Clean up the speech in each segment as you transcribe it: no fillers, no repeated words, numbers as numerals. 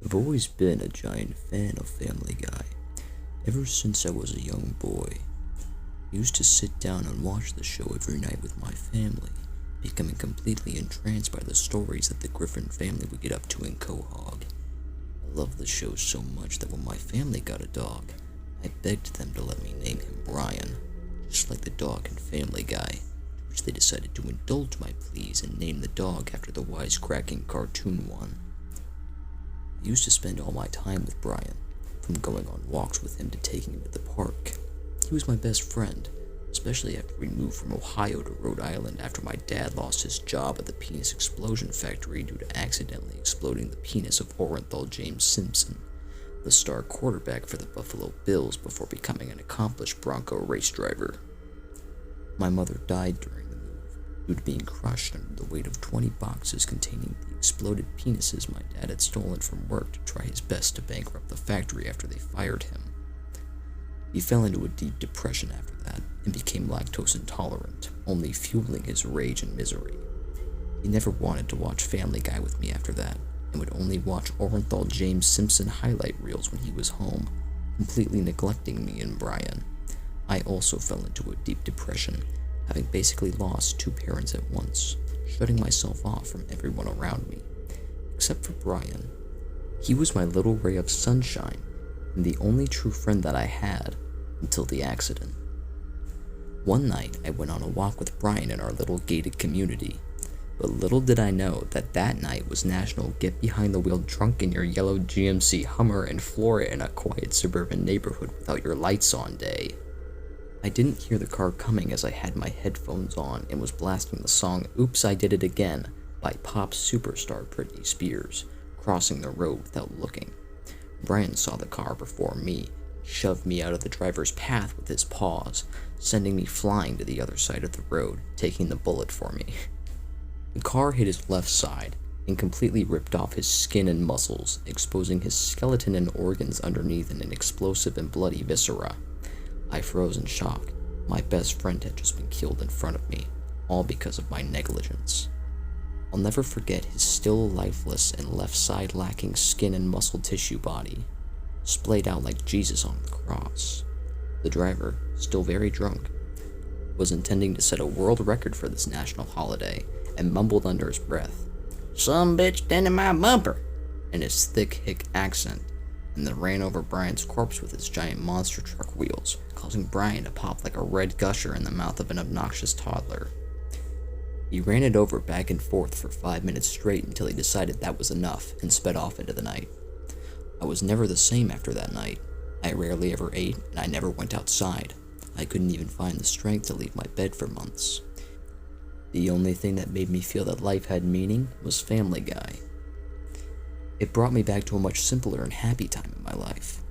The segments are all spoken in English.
I've always been a giant fan of Family Guy. Ever since I was a young boy, I used to sit down and watch the show every night with my family, becoming completely entranced by the stories that the Griffin family would get up to in Quahog. I loved the show so much that when my family got a dog, I begged them to let me name him Brian, just like the dog in Family Guy, to which they decided to indulge my pleas and name the dog after the wisecracking cartoon one. I used to spend all my time with Brian, from going on walks with him to taking him to the park. He was my best friend, especially after we moved from Ohio to Rhode Island after my dad lost his job at the penis explosion factory due to accidentally exploding the penis of Orenthal James Simpson, the star quarterback for the Buffalo Bills before becoming an accomplished Bronco race driver. My mother died during the move due to being crushed under the weight of 20 boxes containing the exploded penises my dad had stolen from work to try his best to bankrupt the factory after they fired him. He fell into a deep depression after that and became lactose intolerant, only fueling his rage and misery. He never wanted to watch Family Guy with me after that, and would only watch Orenthal James Simpson highlight reels when he was home, completely neglecting me and Brian. I also fell into a deep depression, having basically lost two parents at once, shutting myself off from everyone around me, except for Brian. He was my little ray of sunshine, and the only true friend that I had, until the accident. One night, I went on a walk with Brian in our little gated community, but little did I know that that night was National Get Behind the Wheel Drunk in Your Yellow GMC Hummer and floor it in a quiet suburban neighborhood without your lights on day. I didn't hear the car coming as I had my headphones on and was blasting the song Oops, I Did It Again by pop superstar Britney Spears, crossing the road without looking. Brian saw the car before me, shoved me out of the driver's path with his paws, sending me flying to the other side of the road, taking the bullet for me. The car hit his left side and completely ripped off his skin and muscles, exposing his skeleton and organs underneath in an explosive and bloody viscera. I froze in shock. My best friend had just been killed in front of me, all because of my negligence. I'll never forget his still lifeless and left side lacking skin and muscle tissue body, splayed out like Jesus on the cross. The driver, still very drunk, was intending to set a world record for this national holiday and mumbled under his breath, "Some bitch dented my bumper," in his thick hick accent, and then ran over Brian's corpse with his giant monster truck wheels, causing Brian to pop like a red gusher in the mouth of an obnoxious toddler. He ran it over back and forth for 5 minutes straight until he decided that was enough and sped off into the night. I was never the same after that night. I rarely ever ate, and I never went outside. I couldn't even find the strength to leave my bed for months. The only thing that made me feel that life had meaning was Family Guy. It brought me back to a much simpler and happy time in my life.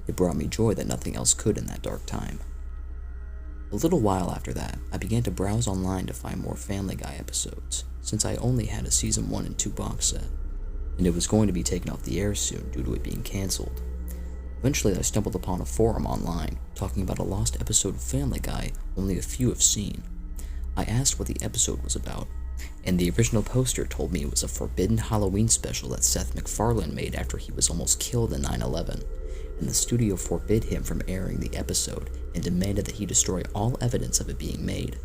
It brought me joy that nothing else could in that dark time. A little while after that, I began to browse online to find more Family Guy episodes, since I only had a season 1 and 2 box set, and it was going to be taken off the air soon due to it being cancelled. Eventually, I stumbled upon a forum online talking about a lost episode of Family Guy only a few have seen. I asked what the episode was about, and the original poster told me it was a forbidden Halloween special that Seth MacFarlane made after he was almost killed in 9/11, and the studio forbid him from airing the episode and demanded that he destroy all evidence of it being made.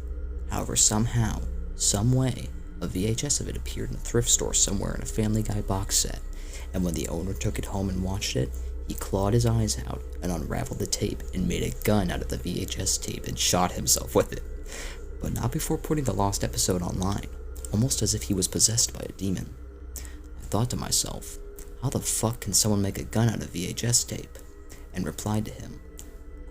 However, somehow, some way, a VHS of it appeared in a thrift store somewhere in a Family Guy box set, and when the owner took it home and watched it, he clawed his eyes out and unraveled the tape and made a gun out of the VHS tape and shot himself with it. But not before putting the lost episode online, almost as if he was possessed by a demon. I thought to myself, how the fuck can someone make a gun out of VHS tape? And replied to him,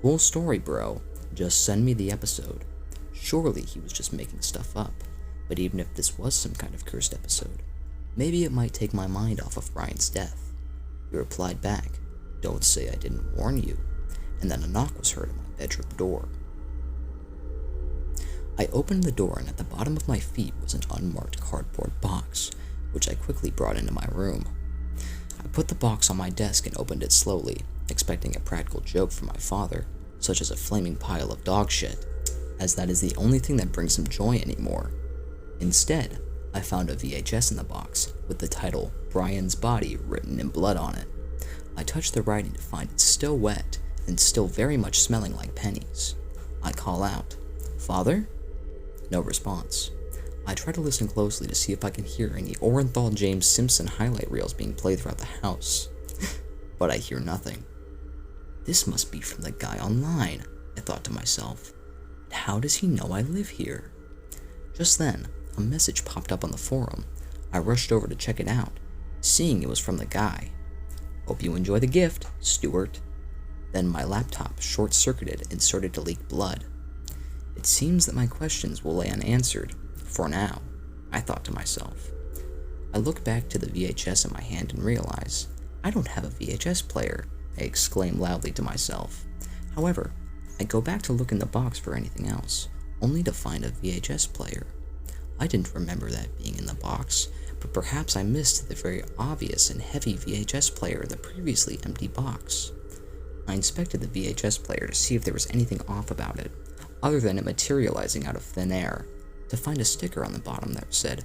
"Cool story, bro. Just send me the episode." Surely he was just making stuff up, but even if this was some kind of cursed episode, maybe it might take my mind off of Brian's death. He replied back, "Don't say I didn't warn you," and then a knock was heard at my bedroom door. I opened the door, and at the bottom of my feet was an unmarked cardboard box, which I quickly brought into my room. I put the box on my desk and opened it slowly, expecting a practical joke from my father, such as a flaming pile of dog shit, as that is the only thing that brings him joy anymore. Instead, I found a VHS in the box with the title Brian's Body written in blood on it. I touched the writing to find it still wet and still very much smelling like pennies. I call out, "Father?" No response. I try to listen closely to see if I can hear any Orenthal James Simpson highlight reels being played throughout the house, but I hear nothing. This must be from the guy online, I thought to myself. How does he know I live here? Just then, a message popped up on the forum. I rushed over to check it out, seeing it was from the guy. "Hope you enjoy the gift, Stuart." Then my laptop short-circuited and started to leak blood. It seems that my questions will lay unanswered, for now, I thought to myself. I look back to the VHS in my hand and realize, I don't have a VHS player, I exclaim loudly to myself. However, I go back to look in the box for anything else, only to find a VHS player. I didn't remember that being in the box, but perhaps I missed the very obvious and heavy VHS player in the previously empty box. I inspected the VHS player to see if there was anything off about it, other than it materializing out of thin air, to find a sticker on the bottom that said,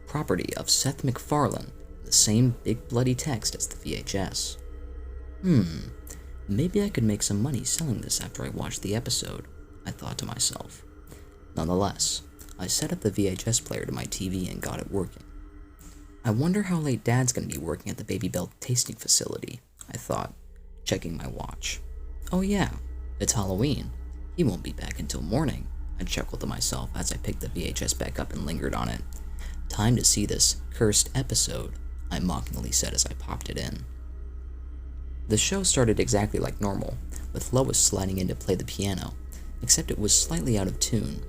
"Property of Seth MacFarlane," the same big bloody text as the VHS. Maybe I could make some money selling this after I watched the episode, I thought to myself. Nonetheless, I set up the VHS player to my TV and got it working. I wonder how late Dad's gonna be working at the Baby Bell tasting facility, I thought, checking my watch. Oh yeah, it's Halloween. He won't be back until morning, I chuckled to myself as I picked the VHS back up and lingered on it. Time to see this cursed episode, I mockingly said as I popped it in. The show started exactly like normal, with Lois sliding in to play the piano, except it was slightly out of tune,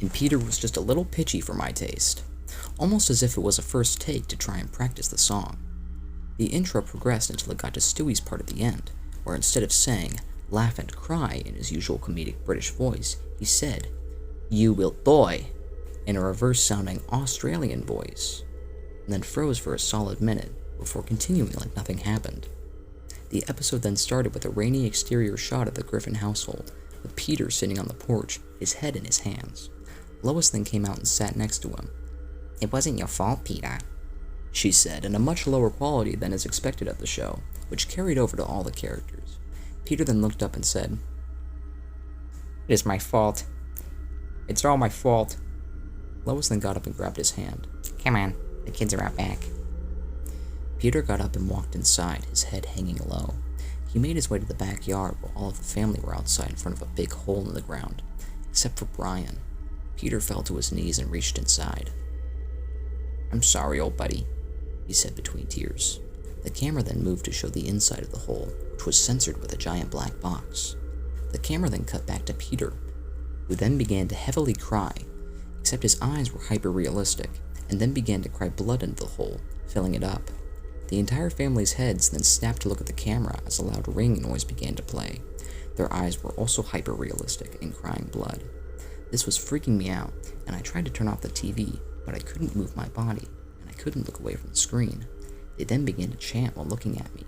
and Peter was just a little pitchy for my taste, almost as if it was a first take to try and practice the song. The intro progressed until it got to Stewie's part at the end, where instead of saying, "laugh and cry" in his usual comedic British voice, he said, "You will die," in a reverse-sounding Australian voice, and then froze for a solid minute before continuing like nothing happened. The episode then started with a rainy exterior shot of the Griffin household, with Peter sitting on the porch, his head in his hands. Lois then came out and sat next to him. "It wasn't your fault, Peter," she said, in a much lower quality than is expected of the show, which carried over to all the characters. Peter then looked up and said, "It is my fault. It's all my fault." Lois then got up and grabbed his hand. "Come on, the kids are out back." Peter got up and walked inside, his head hanging low. He made his way to the backyard while all of the family were outside in front of a big hole in the ground, except for Brian. Peter fell to his knees and reached inside. "I'm sorry, old buddy," he said between tears. The camera then moved to show the inside of the hole, which was censored with a giant black box. The camera then cut back to Peter, who then began to heavily cry, except his eyes were hyper-realistic, and then began to cry blood into the hole, filling it up. The entire family's heads then snapped to look at the camera as a loud ringing noise began to play. Their eyes were also hyper-realistic and crying blood. This was freaking me out, and I tried to turn off the TV, but I couldn't move my body, and I couldn't look away from the screen. They then began to chant while looking at me.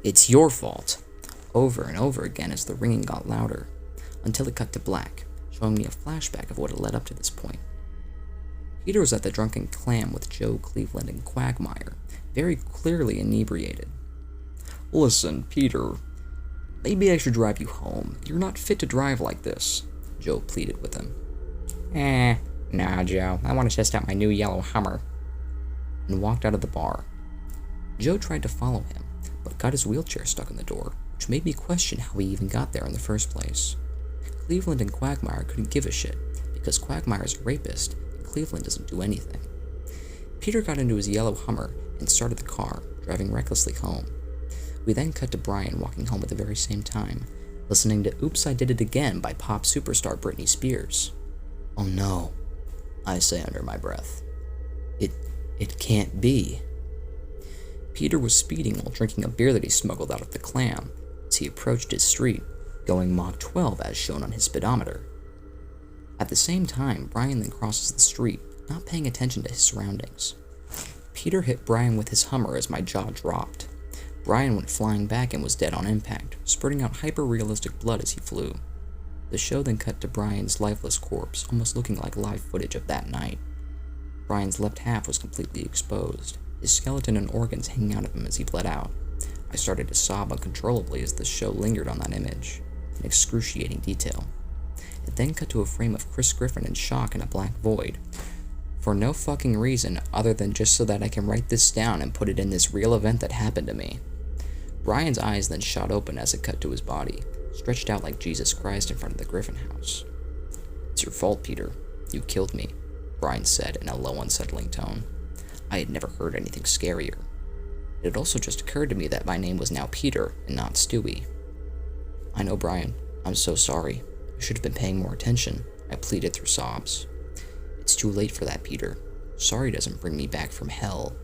"It's your fault," over and over again as the ringing got louder, until it cut to black, showing me a flashback of what had led up to this point. Peter was at the Drunken Clam with Joe, Cleveland, and Quagmire, very clearly inebriated. "Listen, Peter, maybe I should drive you home. You're not fit to drive like this," Joe pleaded with him. Nah, Joe, I want to test out my new yellow Hummer," and walked out of the bar. Joe tried to follow him, but got his wheelchair stuck in the door, which made me question how he even got there in the first place. Cleveland and Quagmire couldn't give a shit, because Quagmire's a rapist, and Cleveland doesn't do anything. Peter got into his yellow Hummer and started the car, driving recklessly home. We then cut to Brian walking home at the very same time, listening to "Oops, I Did It Again" by pop superstar Britney Spears. "Oh no," I say under my breath. It can't be." Peter was speeding while drinking a beer that he smuggled out of the Clam as he approached his street, going Mach 12 as shown on his speedometer. At the same time, Brian then crosses the street, not paying attention to his surroundings. Peter hit Brian with his Hummer as my jaw dropped. Brian went flying back and was dead on impact, spurting out hyper-realistic blood as he flew. The show then cut to Brian's lifeless corpse, almost looking like live footage of that night. Brian's left half was completely exposed, his skeleton and organs hanging out of him as he bled out. I started to sob uncontrollably as the show lingered on that image, in excruciating detail. It then cut to a frame of Chris Griffin in shock in a black void, for no fucking reason other than just so that I can write this down and put it in this real event that happened to me. Brian's eyes then shot open as it cut to his body, stretched out like Jesus Christ in front of the Griffin house. "It's your fault, Peter. You killed me," Brian said in a low, unsettling tone. I had never heard anything scarier. It had also just occurred to me that my name was now Peter and not Stewie. "I know, Brian. I'm so sorry. I should have been paying more attention," I pleaded through sobs. "It's too late for that, Peter. Sorry doesn't bring me back from hell."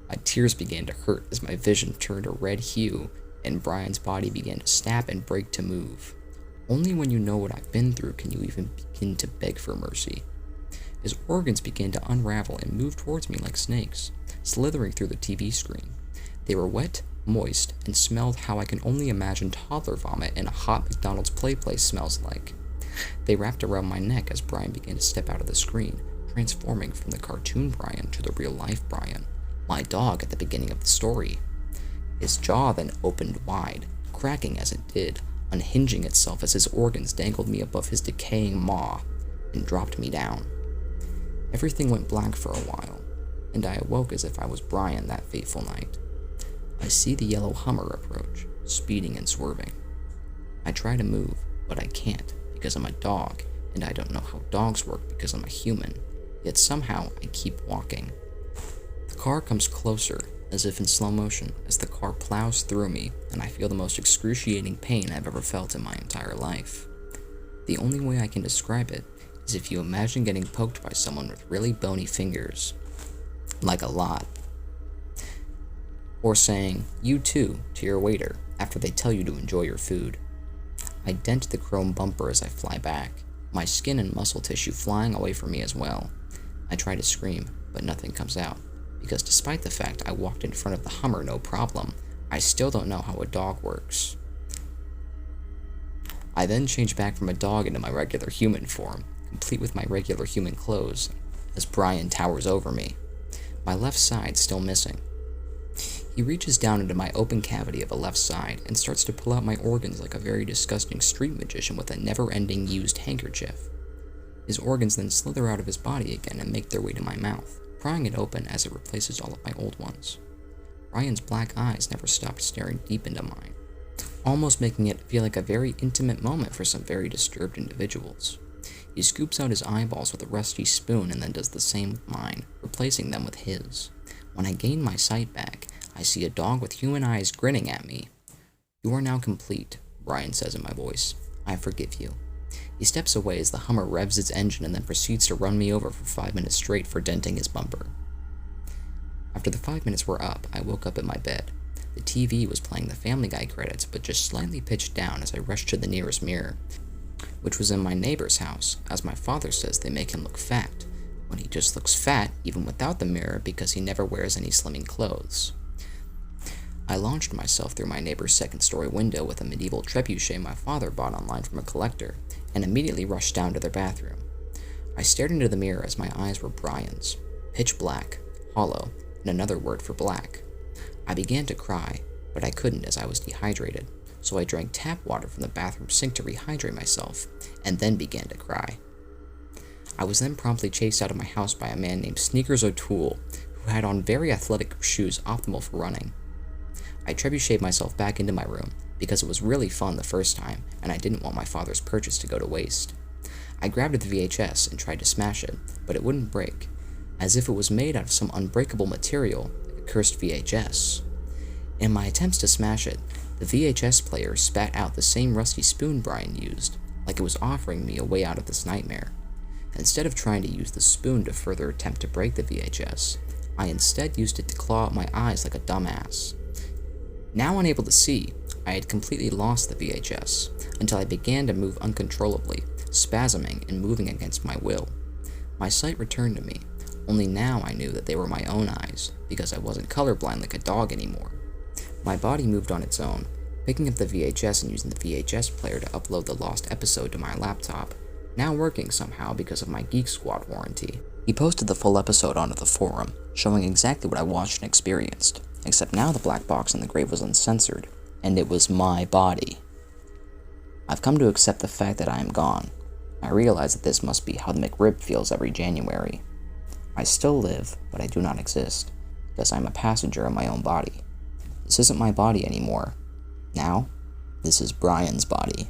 My tears began to hurt as my vision turned a red hue and Brian's body began to snap and break to move. Only when you know what I've been through can you even begin to beg for mercy. His organs began to unravel and move towards me like snakes, slithering through the TV screen. They were wet, moist, and smelled how I can only imagine toddler vomit in a hot McDonald's play place smells like. They wrapped around my neck as Brian began to step out of the screen, transforming from the cartoon Brian to the real-life Brian, my dog at the beginning of the story. His jaw then opened wide, cracking as it did, unhinging itself as his organs dangled me above his decaying maw and dropped me down. Everything went black for a while, and I awoke as if I was Brian that fateful night. I see the yellow Hummer approach, speeding and swerving. I try to move, but I can't because I'm a dog, and I don't know how dogs work because I'm a human, yet somehow I keep walking. The car comes closer, as if in slow motion, as the car plows through me, and I feel the most excruciating pain I've ever felt in my entire life. The only way I can describe it is if you imagine getting poked by someone with really bony fingers, like a lot, or saying, "You too," to your waiter after they tell you to enjoy your food. I dent the chrome bumper as I fly back, my skin and muscle tissue flying away from me as well. I try to scream, but nothing comes out, because despite the fact I walked in front of the Hummer no problem, I still don't know how a dog works. I then change back from a dog into my regular human form, complete with my regular human clothes, as Brian towers over me, my left side still missing. He reaches down into my open cavity of a left side and starts to pull out my organs like a very disgusting street magician with a never-ending used handkerchief. His organs then slither out of his body again and make their way to my mouth, prying it open as it replaces all of my old ones. Brian's black eyes never stopped staring deep into mine, almost making it feel like a very intimate moment for some very disturbed individuals. He scoops out his eyeballs with a rusty spoon and then does the same with mine, replacing them with his. When I gain my sight back, I see a dog with human eyes grinning at me. "You are now complete," Brian says in my voice. "I forgive you." He steps away as the Hummer revs its engine and then proceeds to run me over for 5 minutes straight for denting his bumper. After the 5 minutes were up, I woke up in my bed. The TV was playing the Family Guy credits, but just slightly pitched down as I rushed to the nearest mirror, which was in my neighbor's house, as my father says they make him look fat, when he just looks fat even without the mirror because he never wears any slimming clothes. I launched myself through my neighbor's second-story window with a medieval trebuchet my father bought online from a collector, and immediately rushed down to their bathroom. I stared into the mirror as my eyes were Brian's, pitch black, hollow, and another word for black. I began to cry, but I couldn't as I was dehydrated, so I drank tap water from the bathroom sink to rehydrate myself, and then began to cry. I was then promptly chased out of my house by a man named Sneakers O'Toole, who had on very athletic shoes optimal for running. I trebucheted myself back into my room, because it was really fun the first time, and I didn't want my father's purchase to go to waste. I grabbed the VHS and tried to smash it, but it wouldn't break, as if it was made out of some unbreakable material, like a cursed VHS. In my attempts to smash it, the VHS player spat out the same rusty spoon Brian used, like it was offering me a way out of this nightmare. Instead of trying to use the spoon to further attempt to break the VHS, I instead used it to claw out my eyes like a dumbass. Now unable to see, I had completely lost the VHS, until I began to move uncontrollably, spasming and moving against my will. My sight returned to me, only now I knew that they were my own eyes, because I wasn't colorblind like a dog anymore. My body moved on its own, picking up the VHS and using the VHS player to upload the lost episode to my laptop, now working somehow because of my Geek Squad warranty. He posted the full episode onto the forum, showing exactly what I watched and experienced, except now the black box in the grave was uncensored, and it was my body. I've come to accept the fact that I am gone. I realize that this must be how the McRib feels every January. I still live, but I do not exist, because I am a passenger in my own body. This isn't my body anymore. Now, this is Brian's body.